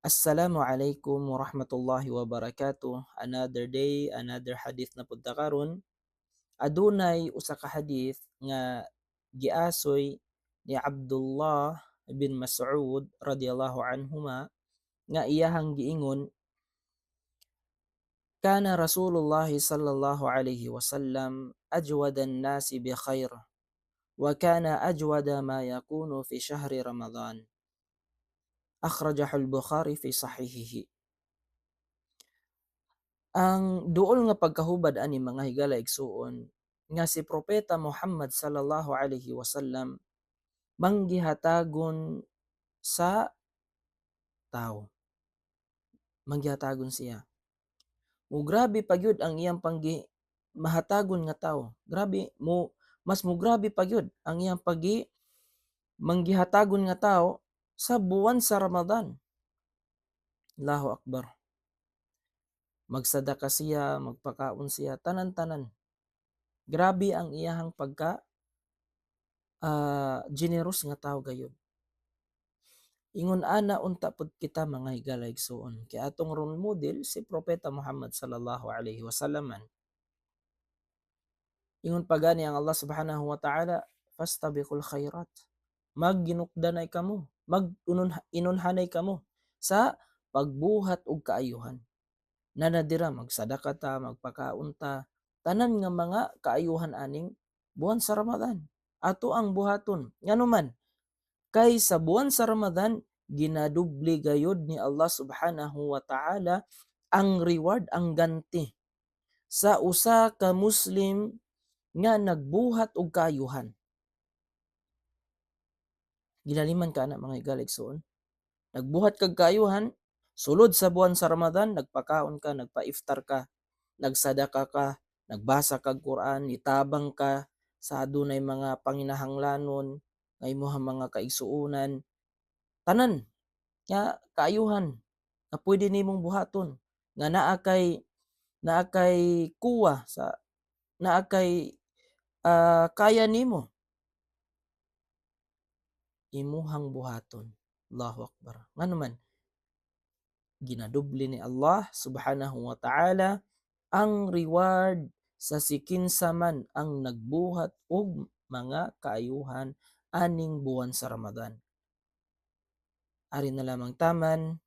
Assalamualaikum warahmatullahi wabarakatuh. Another day, another hadith na pud ta karon. Adunay usa ka hadith nga giasoy ni Abdullah bin Mas'ud radiyallahu anhuma nga iyahang giingon, kana Rasulullah sallallahu alaihi wasallam ajwadan nasi bi khair wa kana ajwada ma yakunu fi shahri Ramadan. Akhrajahu al-Bukhari fi sahihihi. Ang duol nga pagkahubad ani mga higala igsuon nga si Propeta Muhammad sallallahu alaihi wasallam manggihatagon sa tao, manggihatagon siya. Mo grabe pagyud ang iyang mahatagon nga tao. Grabe mo mas mo grabe pagyud ang iyang manggihatagon nga tao sa buwan sa Ramadan. Allahu Akbar. Magsadaka siya, magpakaon siya, tanan-tanan. Grabe ang iyahang generous nga tao gayud. Ingon ana unta pud kita mga higala igsuon kay atong role model si Propeta Muhammad sallallahu alaihi wasallam. Ingon pa gani ang Allah subhanahu wa ta'ala, fastabiqul khairat. Magginukdanay kamo, inunhanay kamo sa pagbuhat og kaayuhan. Nanadira magsadaka ta, magpakaon ta, tanan nga mga kaayuhan aning buwan sa Ramadan. Ato ang buhaton. Nganuman, kay sa buwan sa Ramadan, ginadubli gayud ni Allah subhanahu wa ta'ala ang reward, ang ganti sa usa ka Muslim nga nagbuhat og kaayuhan. Ginaliman ka na mga igaligsoon. Nagbuhat kag kaayuhan, sulod sa buwan sa Ramadan, nagpakaon ka, nagpa-iftar ka, nagsadaka ka, nagbasa kag Quran, itabang ka sa adunay mga panginahanglanon, nga imong mga kaigsuonan, tanan nga kaayuhan nga pwede nimong buhaton nga naa kay kuwa sa naa kay kaya nimo imuhang buhaton. Allahu Akbar. Nganuman ginadubli ni Allah subhanahu wa ta'ala ang reward sa sikinsa man ang nagbuhat og mga kaayuhan aning buwan sa Ramadan. Ari na lamang taman,